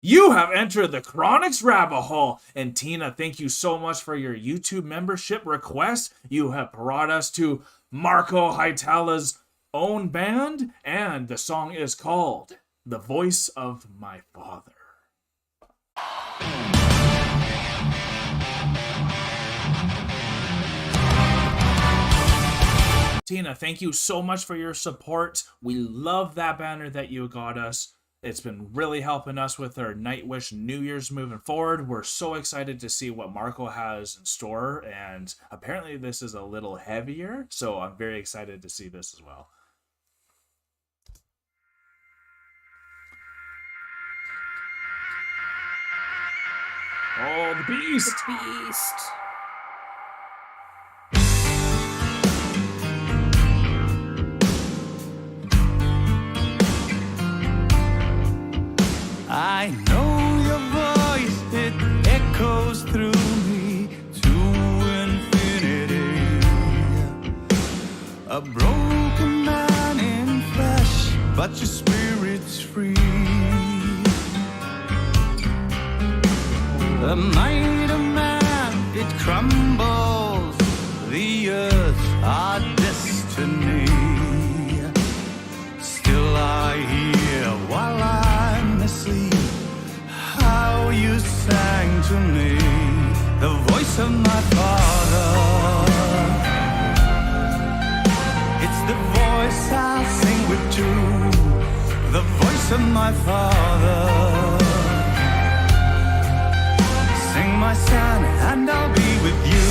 You have entered the Chronics rabbit hole. And Tina, thank you so much for your YouTube membership request. You have brought us to Marko Hietala's own band, and the song is called The Voice of My Father. Tina, thank you so much for your support. We love that banner that you got us. It's been really helping us with our Nightwish New Year's moving forward. We're so excited to see what Marko has in store, and apparently this is a little heavier, so I'm very excited to see this as well. Oh, the beast! The beast. I know your voice, it echoes through me to infinity. A broken man in flesh, but your spirit's free. The might of man, it crumbles. The earth, our destiny. Still I hear while I'm asleep how you sang to me, the voice of my father. It's the voice I'll sing with too, the voice of my father. Sing, my son, and I'll be with you,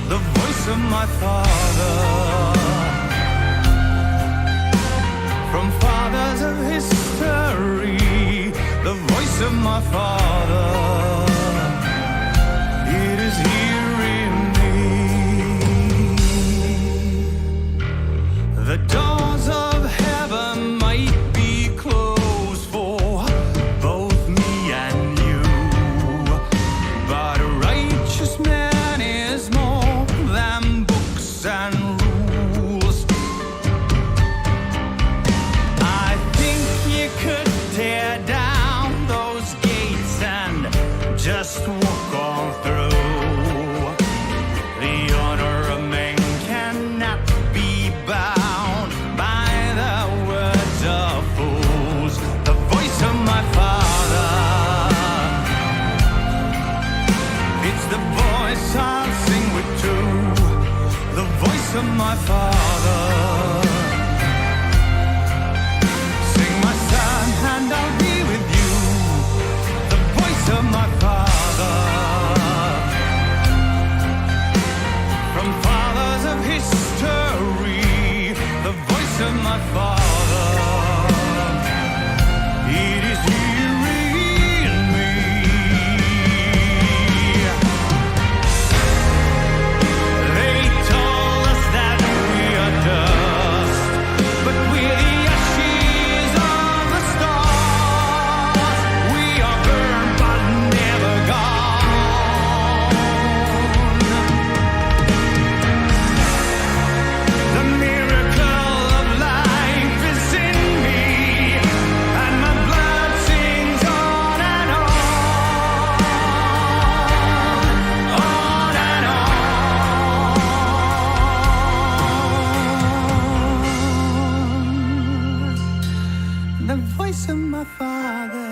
the voice of my father. From fathers of history, the voice of my father, it is here in me. The doors of heaven might be closed for both me and you, but a righteous man is more than books and rules. I think you could tear down those gates and just walk on through. The honor of men cannot be bound by the words of fools. The voice of my father, it's the voice I'll sing with too, the voice of my father. Sing, my son, and I'll be with you, the voice of my father. From fathers of history, the voice of my father, it is here in me. They told us that we are dust, but we're the ashes of the stars. We are burned but never gone. The miracle of life is in me, and my blood sings on and on and on. The voice of my father,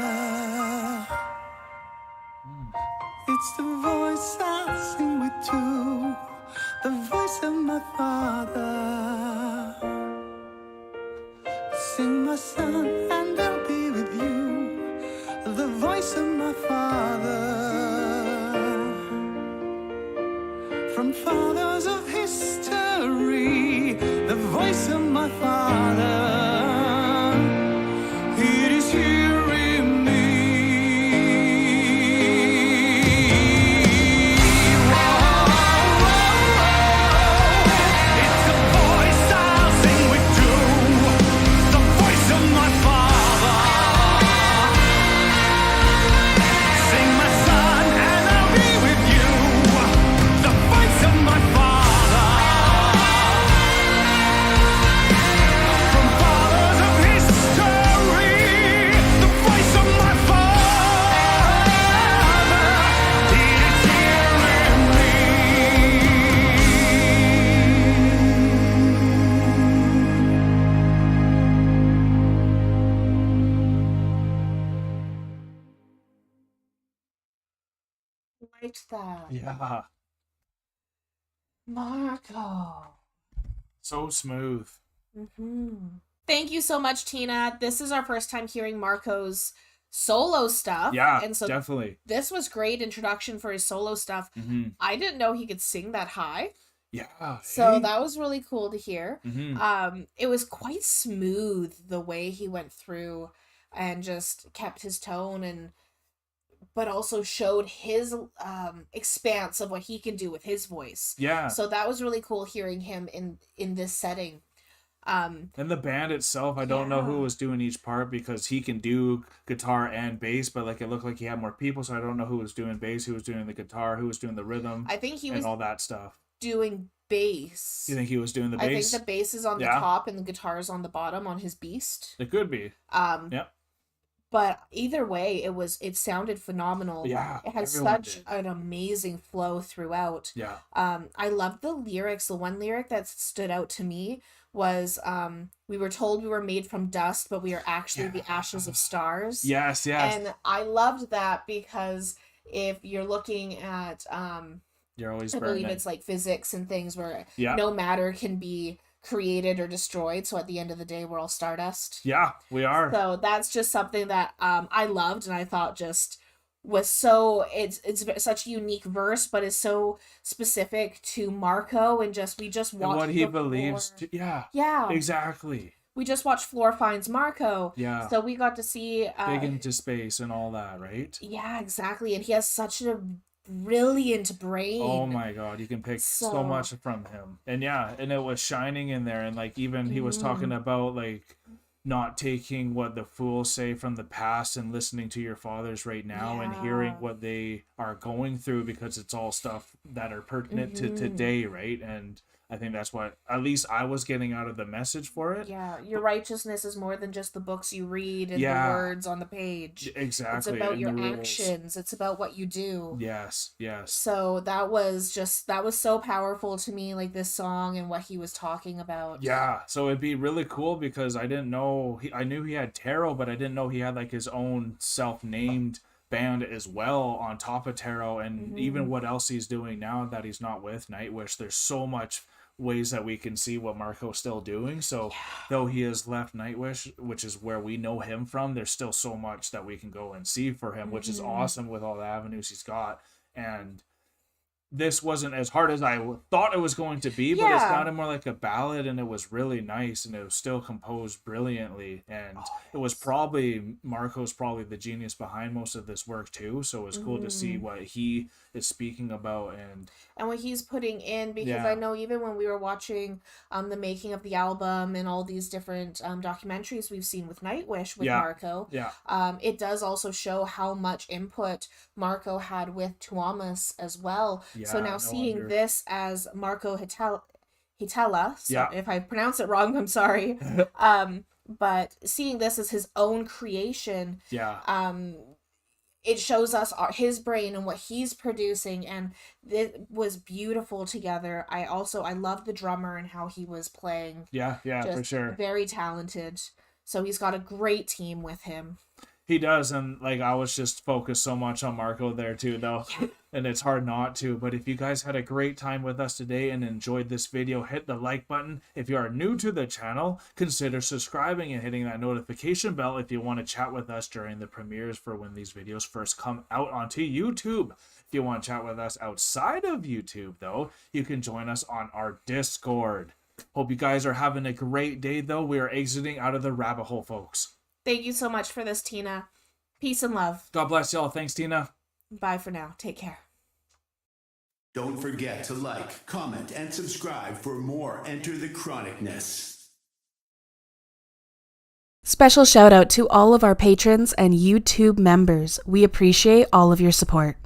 it's the voice I sing with too, the voice of my father. Sing, my son, and I'll be with you, the voice of my father. From fathers of history, the voice of my father, it is here in me. It's the voice I'll sing with too, the voice of my father. Sing, my son, and I'll be with you, the voice of my father. From fathers liked that. Yeah. Marko. So smooth. Thank you so much, Tina. This is our first time hearing Marko's solo stuff. Yeah, and so definitely. This was great introduction for his solo stuff. Mm-hmm. I didn't know he could sing that high. Yeah. So that was really cool to hear. Mm-hmm. It was quite smooth the way he went through and just kept his tone but also showed his expanse of what he can do with his voice. Yeah. So that was really cool hearing him in this setting. And the band itself, I don't know who was doing each part because he can do guitar and bass, but like it looked like he had more people, so I don't know who was doing bass, who was doing the guitar, who was doing the rhythm. I think he and was all that stuff. doing bass. You think he was doing the bass? I think the bass is on the top and the guitar is on the bottom on his beast. It could be. Yep. But either way, it sounded phenomenal. Yeah. It has such an amazing flow throughout. Yeah. I loved the lyrics. The one lyric that stood out to me was we were told we were made from dust, but we are actually the ashes of stars. Yes, yes. And I loved that because if you're looking at you're always I believe it's like physics and things where no matter can be created or destroyed, so at the end of the day we're all stardust. Yeah, we are. So that's just something that I loved and I thought just was so it's such a unique verse, but it's so specific to Marko and we just watched what he believes yeah exactly. We just watched Floor Finds Marko. Yeah. So we got to see big into space and all that, right? Yeah, exactly. And he has such a brilliant brain. Oh my god, you can pick so much from him. And and it was shining in there, and like even he was talking about like not taking what the fools say from the past and listening to your fathers right now and hearing what they are going through, because it's all stuff that are pertinent to today, right? And I think that's what at least I was getting out of the message for it. Yeah, your righteousness is more than just the books you read and the words on the page. Exactly. It's about your actions. It's about what you do. Yes, yes. So that was so powerful to me, like this song and what he was talking about. Yeah, so it'd be really cool because I didn't know, I knew he had tarot, but I didn't know he had like his own self-named band as well on top of tarot, and even what else he's doing now that he's not with Nightwish. There's so much ways that we can see what Marko's still doing. So though he has left Nightwish, which is where we know him from, there's still so much that we can go and see for him, which is awesome with all the avenues he's got. And this wasn't as hard as I thought it was going to be, but it sounded more like a ballad, and it was really nice, and it was still composed brilliantly. And it was Marko's probably the genius behind most of this work too, so it was cool to see what he is speaking about and what he's putting in, because I know even when we were watching the making of the album and all these different documentaries we've seen with Nightwish with Marko, it does also show how much input Marko had with Tuomas as well. So now seeing this as Marko Hietala, so if I pronounce it wrong, I'm sorry. But seeing this as his own creation, it shows us his brain and what he's producing, and it was beautiful together. I loved the drummer and how he was playing. For sure. Very talented. So he's got a great team with him. He does, and like I was just focused so much on Marko there too, though, and it's hard not to. But if you guys had a great time with us today and enjoyed this video, hit the like button. If you are new to the channel, consider subscribing and hitting that notification bell if you want to chat with us during the premieres for when these videos first come out onto YouTube. If you want to chat with us outside of YouTube, though, you can join us on our Discord. Hope you guys are having a great day, though. We are exiting out of the rabbit hole, folks. Thank you so much for this, Tina. Peace and love. God bless y'all. Thanks, Tina. Bye for now. Take care. Don't forget to like, comment, and subscribe for more Enter the Chronicness. Special shout out to all of our patrons and YouTube members. We appreciate all of your support.